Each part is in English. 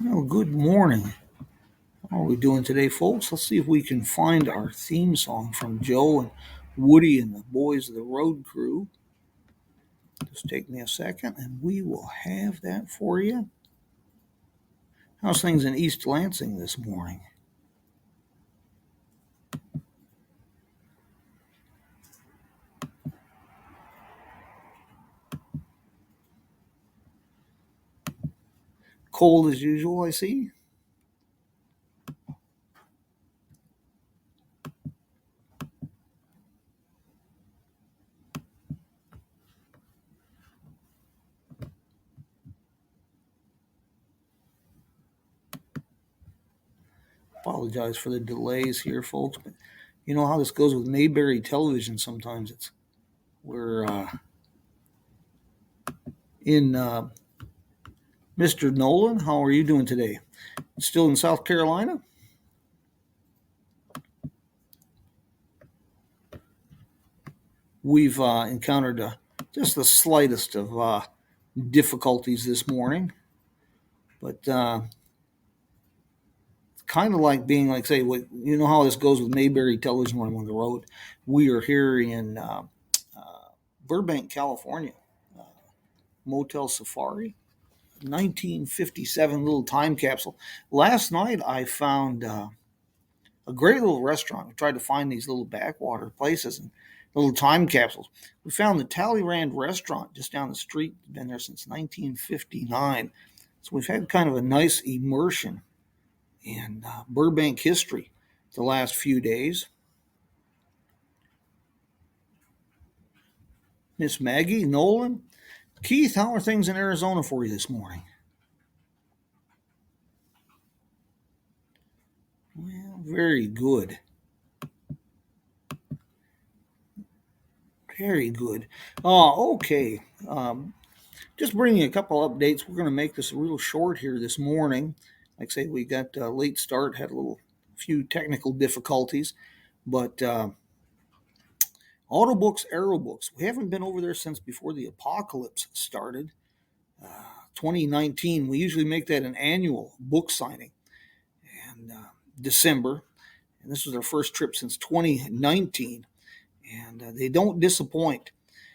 Well, good morning. How are we doing today, folks? Let's see if we can find our theme song from Joe and Woody and the Boys of the Road Crew. Just take me a second and we will have that for you. How's things in East Lansing this morning? Cold as usual, I see. Apologize for the delays here, folks, but you know how this goes with Mayberry Television. Sometimes we're in. Mr. Nolan, how are you doing today? Still in South Carolina? We've encountered just the slightest of difficulties this morning, but it's kind of like being like, say, what you know how this goes with Mayberry Television when I'm on the road. We are here in Burbank, California, uh, Motel Safari, 1957 little time capsule. Last night I found a great little restaurant. We tried to find these little backwater places and little time capsules. We found the Talleyrand restaurant just down the street. Been there since 1959. So we've had kind of a nice immersion in Burbank history the last few days. Miss Maggie, Nolan, Keith, how are things in Arizona for you this morning? Well, very good. Very good. Okay. Just bringing a couple updates. We're going to make this a little short here this morning. Like I say, we got a late start, had a few technical difficulties, but Autobooks, Aerobooks. We haven't been over there since before the apocalypse started. 2019. We usually make that an annual book signing, and December. And this was our first trip since 2019, and they don't disappoint.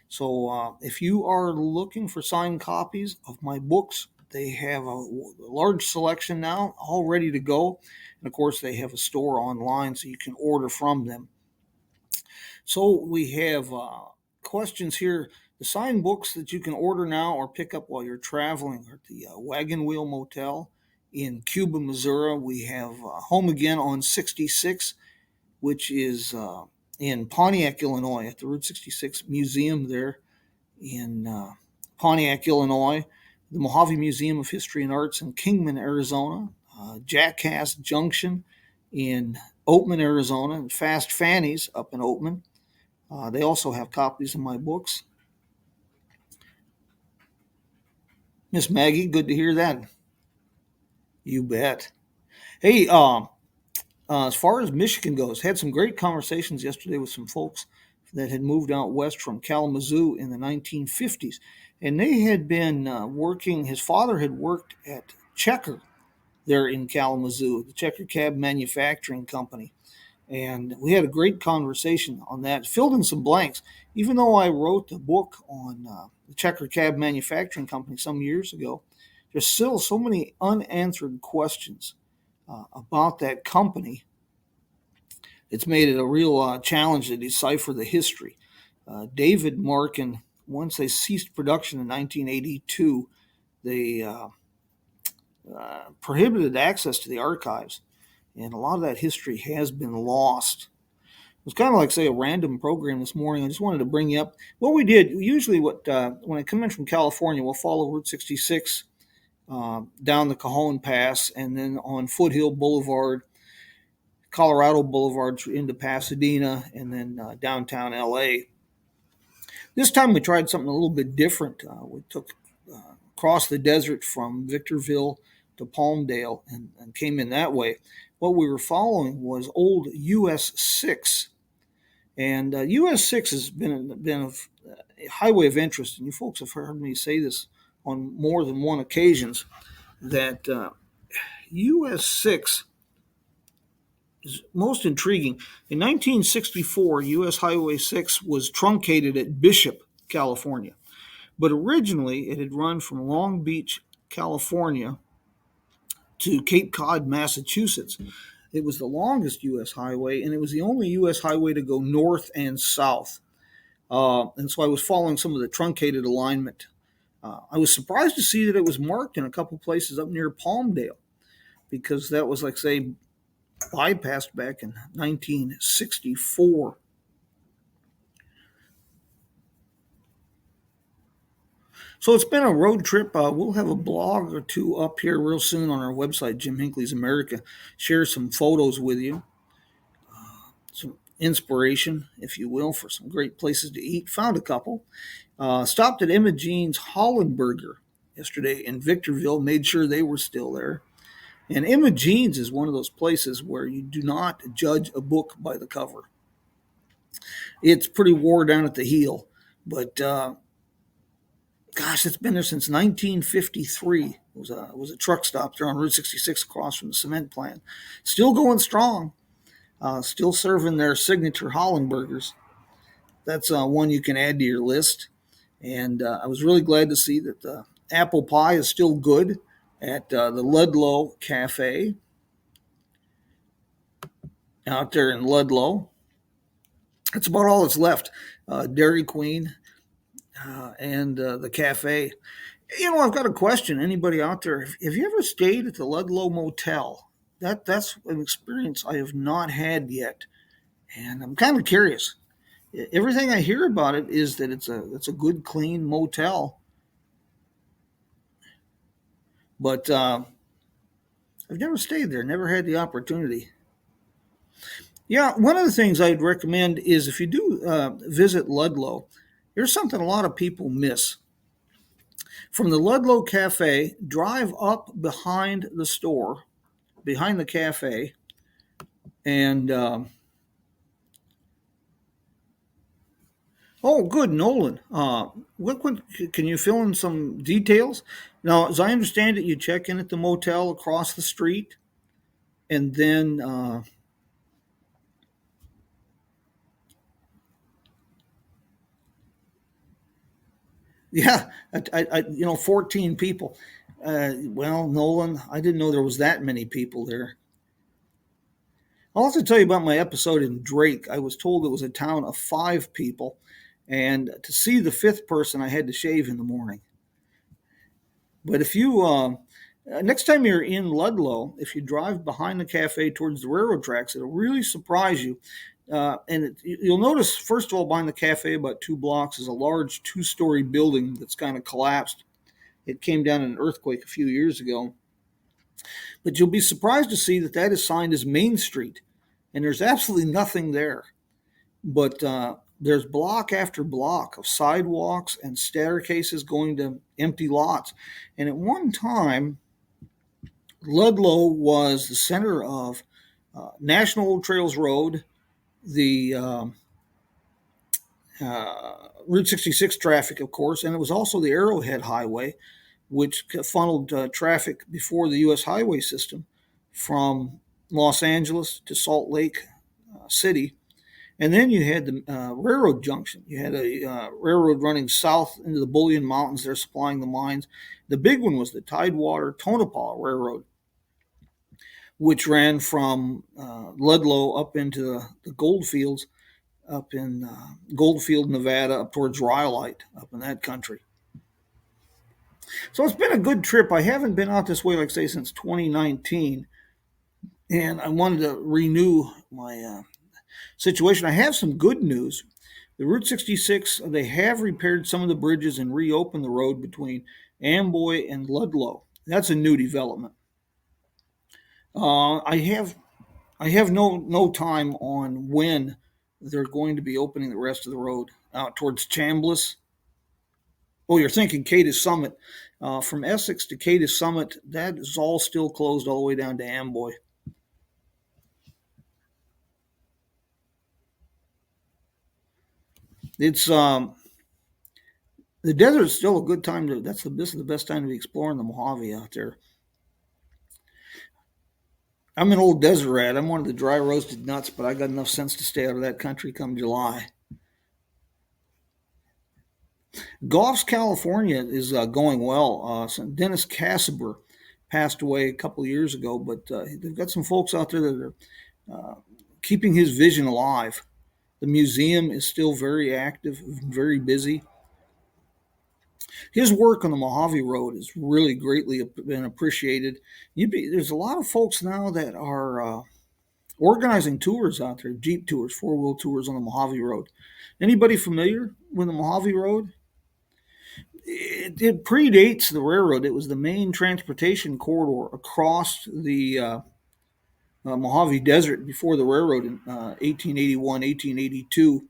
So if you are looking for signed copies of my books, they have a large selection now, all ready to go. And of course, they have a store online so you can order from them. So we have questions here. The signed books that you can order now or pick up while you're traveling are at the Wagon Wheel Motel in Cuba, Missouri. We have Home Again on 66, which is in Pontiac, Illinois, at the Route 66 Museum there in Pontiac, Illinois, the Mojave Museum of History and Arts in Kingman, Arizona, Jackass Junction in Oatman, Arizona, and Fast Fanny's up in Oatman. They also have copies of my books. Miss Maggie, good to hear that. You bet. Hey, as far as Michigan goes, had some great conversations yesterday with some folks that had moved out west from Kalamazoo in the 1950s. And they had been working, his father had worked at Checker there in Kalamazoo, the Checker Cab Manufacturing Company. And we had a great conversation on that, filled in some blanks. Even though I wrote the book on the Checker Cab Manufacturing Company some years ago, there's still so many unanswered questions about that company. It's made it a real challenge to decipher the history. David Markin, once they ceased production in 1982, they prohibited access to the archives, and a lot of that history has been lost. It was kind of like, say, a random program this morning. I just wanted to bring you up. What we did, usually when I come in from California, we'll follow Route 66 down the Cajon Pass and then on Foothill Boulevard, Colorado Boulevard into Pasadena, and then downtown LA. This time we tried something a little bit different. We took across the desert from Victorville to Palmdale and came in that way. What we were following was old US 6. And US 6 has been a highway of interest, and you folks have heard me say this on more than one occasions, that US 6 is most intriguing. In 1964, US Highway 6 was truncated at Bishop, California. But originally, it had run from Long Beach, California to Cape Cod, Massachusetts. It was the longest U.S. highway, and it was the only U.S. highway to go north and south. And so I was following some of the truncated alignment. I was surprised to see that it was marked in a couple places up near Palmdale, because that was, like, say, bypassed back in 1964. So it's been a road trip. We'll have a blog or two up here real soon on our website, Jim Hinckley's America. Share some photos with you, some inspiration, if you will, for some great places to eat. Found a couple. Stopped at Imogene's Hollenberger yesterday in Victorville, made sure they were still there. And Imogene's is one of those places where you do not judge a book by the cover. It's pretty wore down at the heel, but gosh, it's been there since 1953. It was a truck stop there on Route 66 across from the cement plant. Still going strong. Still serving their signature Hollenbergers. That's one you can add to your list. And I was really glad to see that the apple pie is still good at the Ludlow Cafe out there in Ludlow. That's about all that's left. Dairy Queen and the cafe. I've got a question. Anybody out there, have you ever stayed at the Ludlow Motel? That's an experience I have not had yet, and I'm kind of curious. Everything I hear about it is that it's a good, clean motel, but I've never stayed there. Never had the opportunity. Yeah, one of the things I'd recommend is, if you do visit Ludlow, here's something a lot of people miss. From the Ludlow Cafe, drive up behind the store, behind the cafe, and oh, good, Nolan. Can you fill in some details? Now, as I understand it, you check in at the motel across the street, and then yeah, 14 people. Well, Nolan, I didn't know there was that many people there. I'll also tell you about my episode in Drake. I was told it was a town of 5 people, and to see the fifth person, I had to shave in the morning. But if you next time you're in Ludlow, if you drive behind the cafe towards the railroad tracks, it'll really surprise you. You'll notice, first of all, behind the cafe, about 2 blocks, is a large 2-story building that's kind of collapsed. It came down in an earthquake a few years ago. But you'll be surprised to see that is signed as Main Street, and there's absolutely nothing there. But there's block after block of sidewalks and staircases going to empty lots. And at one time, Ludlow was the center of National Old Trails Road, the Route 66 traffic, of course, and it was also the Arrowhead Highway, which funneled traffic before the U.S. highway system from Los Angeles to Salt Lake City. And then you had the railroad junction. You had a railroad running south into the Bullion Mountains there, supplying the mines. The big one was the Tidewater Tonopah Railroad, which ran from Ludlow up into the gold fields up in Goldfield, Nevada, up towards Rhyolite, up in that country. So it's been a good trip. I haven't been out this way, like I say, since 2019, and I wanted to renew my situation. I have some good news. The Route 66, they have repaired some of the bridges and reopened the road between Amboy and Ludlow. That's a new development. I have no time on when they're going to be opening the rest of the road out towards Chambliss. Oh, you're thinking Cadiz Summit. From Essex to Cadiz Summit, that is all still closed all the way down to Amboy. It's the desert is still a good time to. This is the best time to be exploring the Mojave out there. I'm an old desert rat. I'm one of the dry roasted nuts, but I got enough sense to stay out of that country come July. Goff's California is going well. Dennis Cassaber passed away a couple of years ago, but they've got some folks out there that are keeping his vision alive. The museum is still very active, very busy. His work on the Mojave Road is really greatly been appreciated. There's a lot of folks now that are organizing tours out there, Jeep tours, four-wheel tours on the Mojave Road. Anybody familiar with the Mojave Road? It predates the railroad. It was the main transportation corridor across the Mojave Desert before the railroad in 1881, 1882.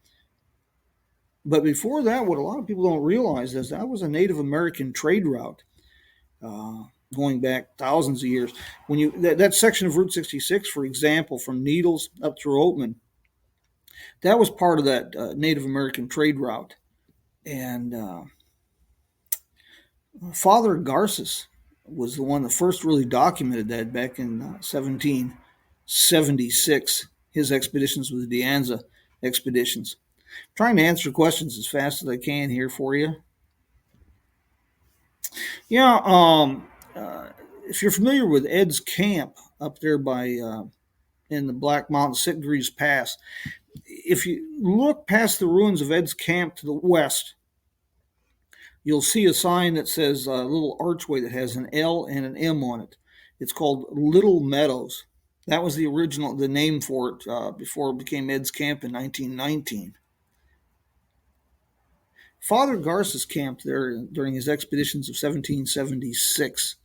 But before that, what a lot of people don't realize is that was a Native American trade route going back thousands of years. When that section of Route 66, for example, from Needles up through Oatman, that was part of that Native American trade route. And Father Garces was the one that first really documented that back in 1776. His expeditions with the De Anza expeditions. I'm trying to answer questions as fast as I can here for you. Yeah, if you're familiar with Ed's Camp up there by in the Black Mountain Sitgreaves Pass, if you look past the ruins of Ed's Camp to the west, you'll see a sign that says a little archway that has an L and an M on it. It's called Little Meadows. That was the name for it before it became Ed's Camp in 1919. Father Garces camped there during his expeditions of 1776.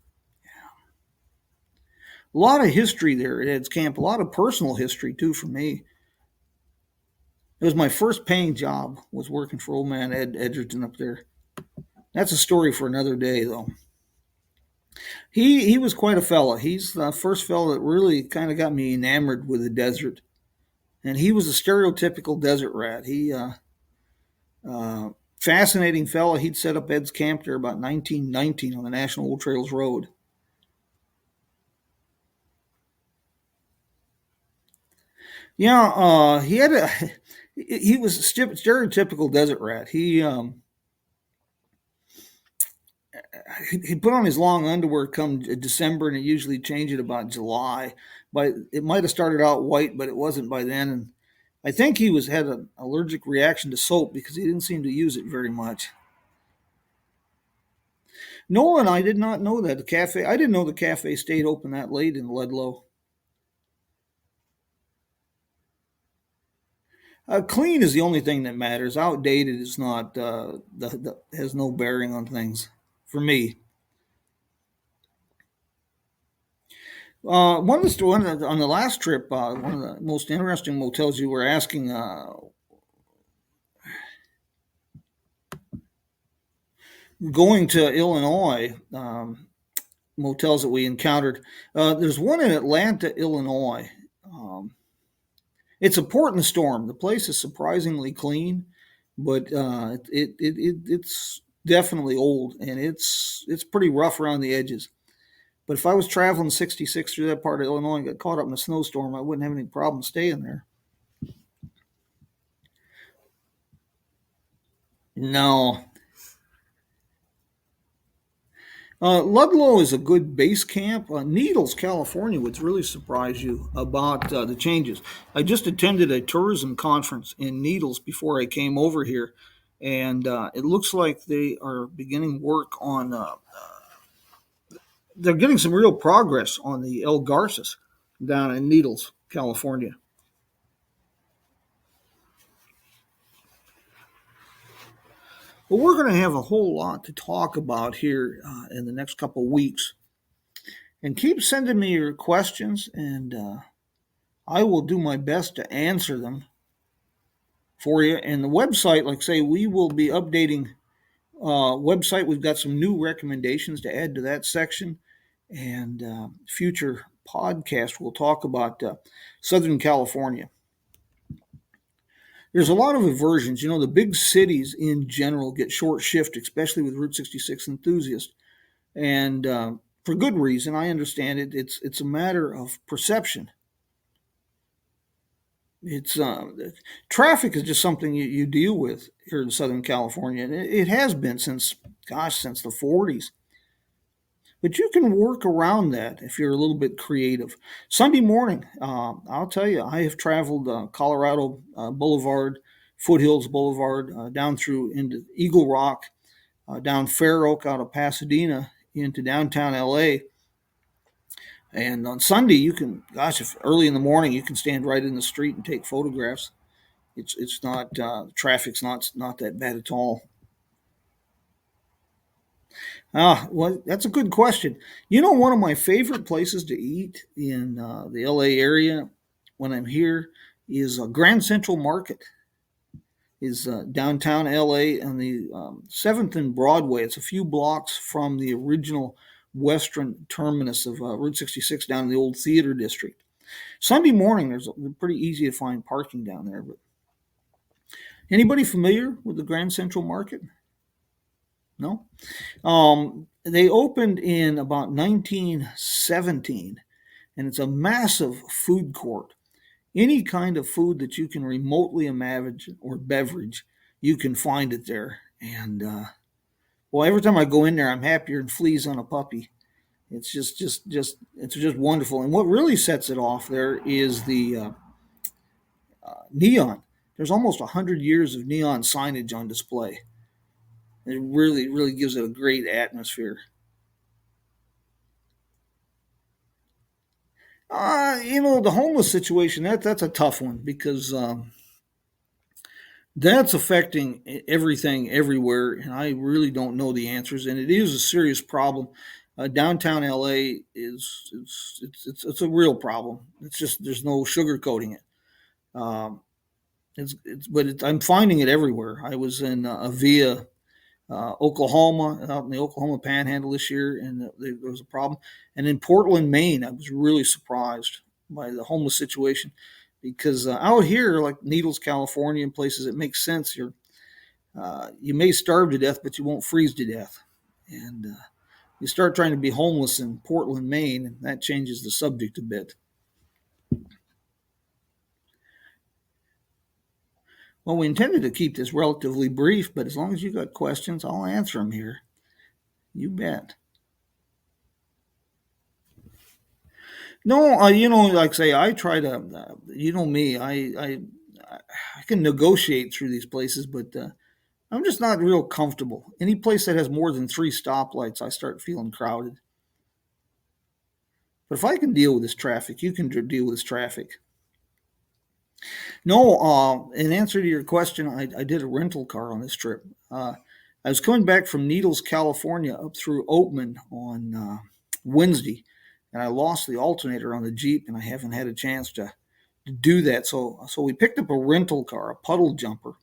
A lot of history there at Ed's Camp, a lot of personal history too for me. It was my first paying job, was working for old man Ed Edgerton up there. That's a story for another day, though. He was quite a fella. He's the first fella that really kind of got me enamored with the desert. And he was a stereotypical desert rat. He fascinating fella. He'd set up Ed's Camp there about 1919 on the National Old Trails Road. Yeah, he was a stereotypical desert rat. He'd put on his long underwear come December, and it usually changed it about July. But it might have started out white, but it wasn't by then. And I think he had an allergic reaction to soap because he didn't seem to use it very much. Nolan, I did not know that I didn't know the cafe stayed open that late in Ludlow. Clean is the only thing that matters. Outdated is not has no bearing on things for me. On the last trip, one of the most interesting motels you were asking going to Illinois, motels that we encountered. There's one in Atlanta, Illinois. It's a Portland storm. The place is surprisingly clean, but it's definitely old and it's pretty rough around the edges. But if I was traveling 66 through that part of Illinois and got caught up in a snowstorm, I wouldn't have any problem staying there. No. Ludlow is a good base camp. Needles, California would really surprise you about the changes. I just attended a tourism conference in Needles before I came over here, and it looks like they are beginning work on they're getting some real progress on the El Garces down in Needles, California. Well, we're going to have a whole lot to talk about here in the next couple of weeks. And keep sending me your questions, and I will do my best to answer them for you. And the website, like I say, we will be updating website. We've got some new recommendations to add to that section. And future podcast, we'll talk about Southern California. There's a lot of aversions. You know, the big cities in general get short shift, especially with Route 66 enthusiasts. And for good reason. I understand it. It's a matter of perception. It's traffic is just something you deal with here in Southern California, and it has been since, gosh, since the 40s. But you can work around that if you're a little bit creative. Sunday morning, I'll tell you, I have traveled Colorado Boulevard, Foothills Boulevard, down through into Eagle Rock, down Fair Oak out of Pasadena into downtown LA. And on Sunday, you can, gosh, if early in the morning, you can stand right in the street and take photographs. It's not traffic's not that bad at all. Well, that's a good question. You know, one of my favorite places to eat in the LA area when I'm here is Grand Central Market. Is downtown LA on the 7th and Broadway. It's a few blocks from the original western terminus of Route 66 down in the old theater district. Sunday morning, there's pretty easy to find parking down there. But anybody familiar with the Grand Central Market? No. They opened in about 1917, and it's a massive food court. Any kind of food that you can remotely imagine or beverage, you can find it there. And well, every time I go in there, I'm happier than fleas on a puppy. It's it's just wonderful. And what really sets it off there is the neon. There's almost 100 years of neon signage on display. It really gives it a great atmosphere. The homeless situation, that's a tough one because that's affecting everything everywhere, and I really don't know the answers. And it is a serious problem. Downtown LA it's a real problem. It's just there's no sugarcoating it. Um, I'm finding it everywhere. I was in Avia, Oklahoma, out in the Oklahoma Panhandle this year, and there was a problem. And in Portland, Maine, I was really surprised by the homeless situation because out here, like Needles, California, and places, it makes sense. You may starve to death, but you won't freeze to death. And you start trying to be homeless in Portland, Maine, and that changes the subject a bit. Well, we intended to keep this relatively brief, but as long as you got questions, I'll answer them here. You bet. No, like I say, I try to, you know me, I can negotiate through these places, but I'm just not real comfortable. Any place that has more than three stoplights, I start feeling crowded. But if I can deal with this traffic, you can deal with this traffic. No, in answer to your question, I did a rental car on this trip. I was coming back from Needles, California, up through Oatman on Wednesday, and I lost the alternator on the Jeep, and I haven't had a chance to do that. So we picked up a rental car, a puddle jumper,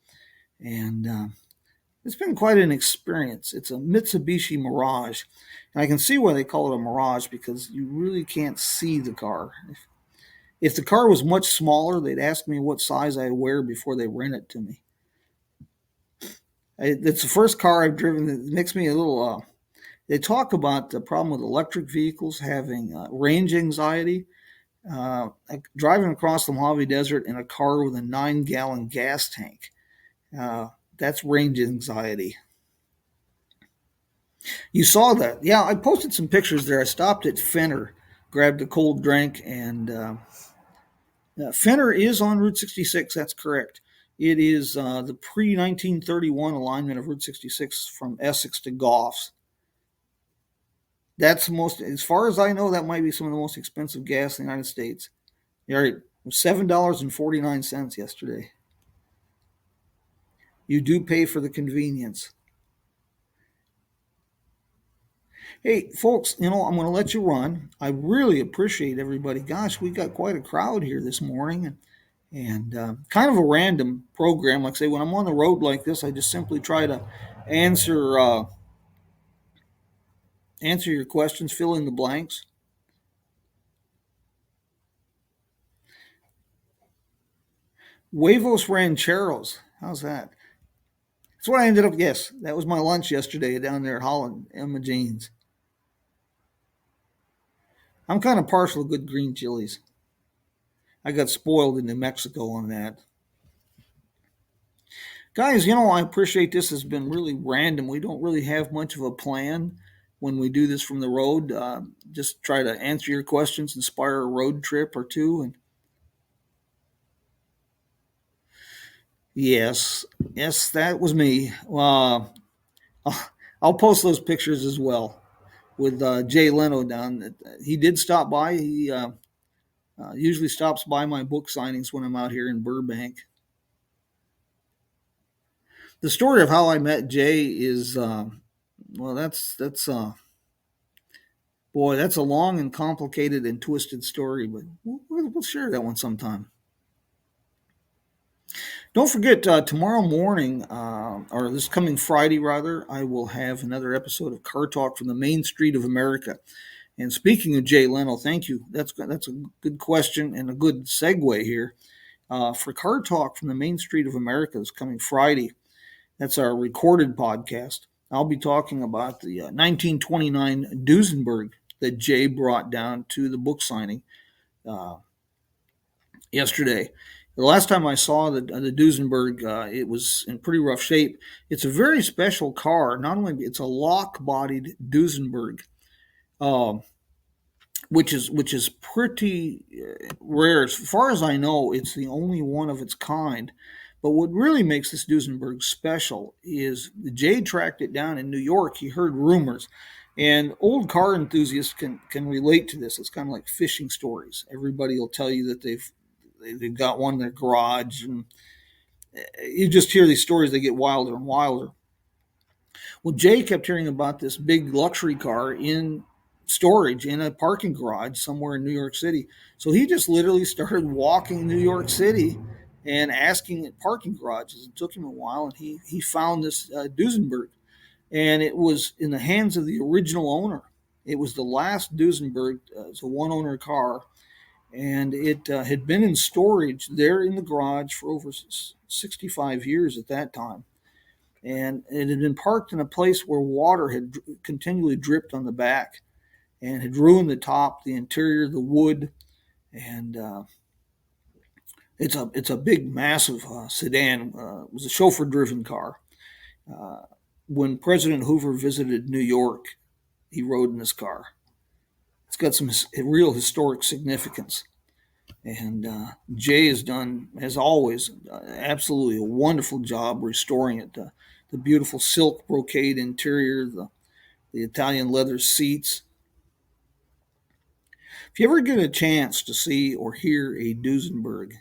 and it's been quite an experience. It's a Mitsubishi Mirage, and I can see why they call it a Mirage because you really can't see the car. If the car was much smaller, they'd ask me what size I wear before they rent it to me. It's the first car I've driven that makes me a little. They talk about the problem with electric vehicles having range anxiety. Like driving across the Mojave Desert in a car with a 9-gallon gas tank. That's range anxiety. You saw that. Yeah, I posted some pictures there. I stopped at Fenner, grabbed a cold drink, and Fenner is on Route 66. That's correct. It is the pre 1931 alignment of Route 66 from Essex to Goffs. That's the most, as far as I know, that might be some of the most expensive gas in the United States. All right, $7.49 yesterday. You do pay for the convenience. Hey, folks, I'm going to let you run. I really appreciate everybody. Gosh, we got quite a crowd here this morning, and kind of a random program. Like I say, when I'm on the road like this, I just simply try to answer answer your questions, fill in the blanks. Huevos rancheros. How's that? That's what I ended up. Yes, that was my lunch yesterday down there at Holland, Emma Jean's. I'm kind of partial to good green chilies. I got spoiled in New Mexico on that. Guys, I appreciate this has been really random. We don't really have much of a plan when we do this from the road. Just try to answer your questions, inspire a road trip or two. And yes, yes, that was me. I'll post those pictures as well with Jay Leno down. He did stop by. He usually stops by my book signings when I'm out here in Burbank. The story of how I met Jay is well, that's boy, that's a long and complicated and twisted story, but we'll share that one sometime. Don't forget, tomorrow morning, or this coming Friday, rather, I will have another episode of Car Talk from the Main Street of America. And speaking of Jay Leno, thank you. That's a good question and a good segue here. For Car Talk from the Main Street of America this coming Friday, that's our recorded podcast. I'll be talking about the 1929 Duesenberg that Jay brought down to the book signing uh, yesterday. The last time I saw the Duesenberg, it was in pretty rough shape. It's a very special car. Not only it's a lock-bodied Duesenberg, um, which is pretty rare. As far as I know, it's the only one of its kind. But what really makes this Duesenberg special is Jay tracked it down in New York. He heard rumors, and old car enthusiasts can relate to this. It's kind of like fishing stories. Everybody will tell you that they've got one in their garage, and you just hear these stories. They get wilder and wilder. Well, Jay kept hearing about this big luxury car in storage in a parking garage somewhere in New York City. So he just literally started walking New York City and asking at parking garages. It took him a while, and he found this Duesenberg, and it was in the hands of the original owner. It was the last Duesenberg. It's a one owner car, and it had been in storage there in the garage for over 65 years at that time, and it had been parked in a place where water had continually dripped on the back and had ruined the top, the interior, the wood, and it's a big, massive sedan. It was a chauffeur-driven car. Uh, when President Hoover visited New York, he rode in this car. It's got some real historic significance. And Jay has done, as always, absolutely a wonderful job restoring it. The beautiful silk brocade interior, the Italian leather seats. If you ever get a chance to see or hear a Duesenberg,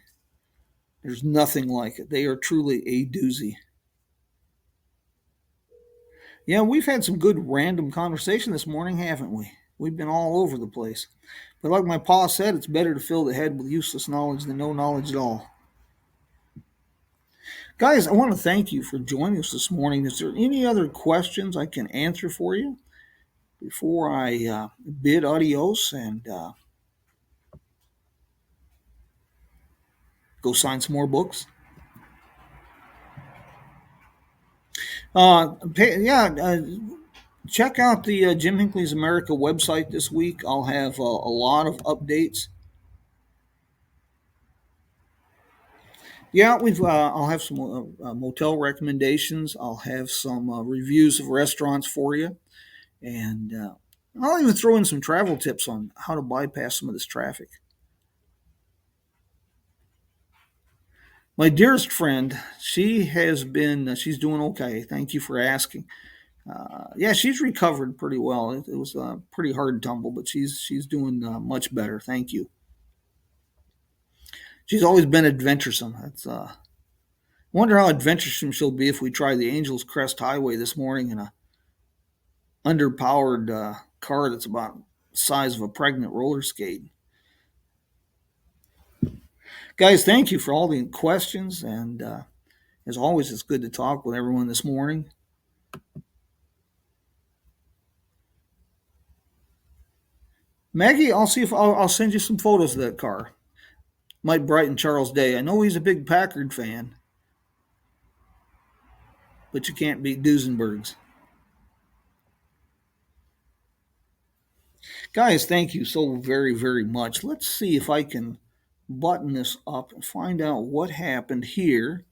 there's nothing like it. They are truly a doozy. Yeah, we've had some good random conversation this morning, haven't we? We've been all over the place. But like my pa said, it's better to fill the head with useless knowledge than no knowledge at all. Guys, I want to thank you for joining us this morning. Is there any other questions I can answer for you before I bid adios and go sign some more books? Yeah, check out the Jim Hinckley's America website this week. I'll have a lot of updates. Yeah, I'll have some motel recommendations. I'll have some reviews of restaurants for you, and I'll even throw in some travel tips on how to bypass some of this traffic. My dearest friend, she's doing okay. Thank you for asking. Yeah, she's recovered pretty well. It was a pretty hard tumble, but she's doing much better. Thank you. She's always been adventuresome. Wonder how adventuresome she'll be if we try the Angels Crest Highway this morning in a underpowered car that's about the size of a pregnant roller skate. Guys, thank you for all the questions, and as always, it's good to talk with everyone this morning. Maggie, I'll see if I'll send you some photos of that car. Might brighten Charles' day. I know he's a big Packard fan, but you can't beat Duesenbergs. Guys, thank you so very, very much. Let's see if I can button this up and find out what happened here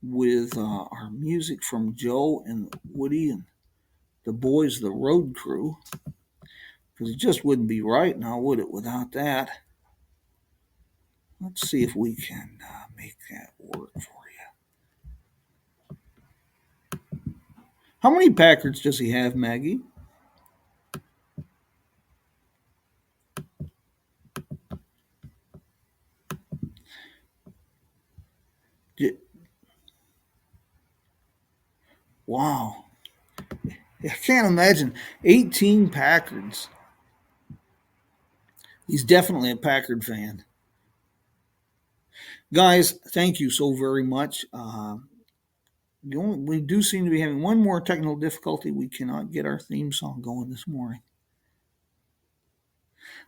with our music from Joe and Woody and the boys, the road crew, because it just wouldn't be right now, would it, without that? Let's see if we can make that work for you. How many Packards does he have, Maggie? Wow. I can't imagine 18 Packards. He's definitely a Packard fan. Guys, thank you so very much. We do seem to be having one more technical difficulty. We cannot get our theme song going this morning.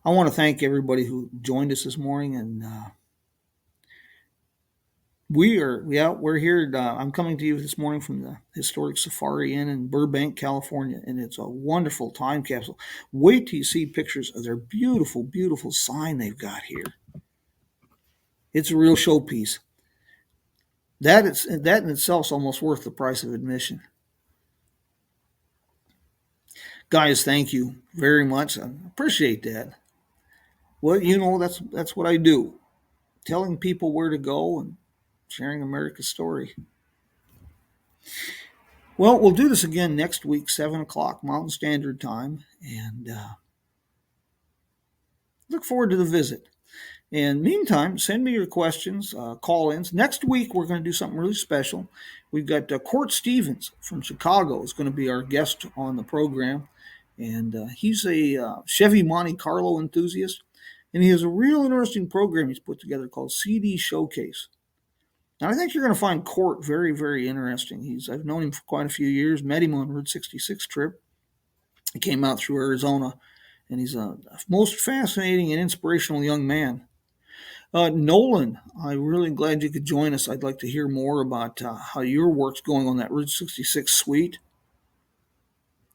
I want to thank everybody who joined us this morning, and we're here. I'm coming to you this morning from the historic Safari Inn in Burbank, California, and it's a wonderful time capsule. Wait till you see pictures of their beautiful, beautiful sign they've got here. It's a real showpiece. That in itself is almost worth the price of admission. Guys, thank you very much. I appreciate that. Well, that's what I do. Telling people where to go and sharing America's story. Well, we'll do this again next week, 7 o'clock Mountain Standard Time, and look forward to the visit. And meantime, send me your questions, call-ins. Next week, we're going to do something really special. We've got Court Stevens from Chicago is going to be our guest on the program, and he's a Chevy Monte Carlo enthusiast, and he has a real interesting program he's put together called CD Showcase. And I think you're going to find Court very, very interesting. I've known him for quite a few years, met him on Route 66 trip. He came out through Arizona, and he's a most fascinating and inspirational young man. Nolan, I'm really glad you could join us. I'd like to hear more about how your work's going on that Route 66 suite.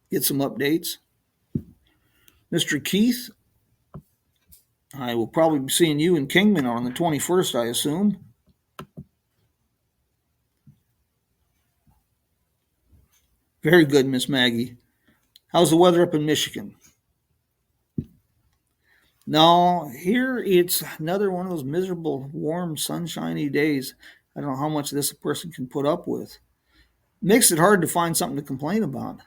Get some updates. Mr. Keith, I will probably be seeing you in Kingman on the 21st, I assume. Very good, Miss Maggie. How's the weather up in Michigan? No, here it's another one of those miserable, warm, sunshiny days. I don't know how much this a person can put up with. Makes it hard to find something to complain about.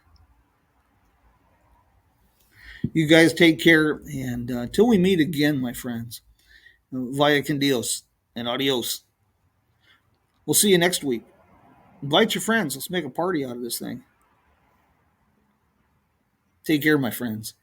You guys take care, and until we meet again, my friends, vaya con Dios and adios. We'll see you next week. Invite your friends. Let's make a party out of this thing. Take care, my friends.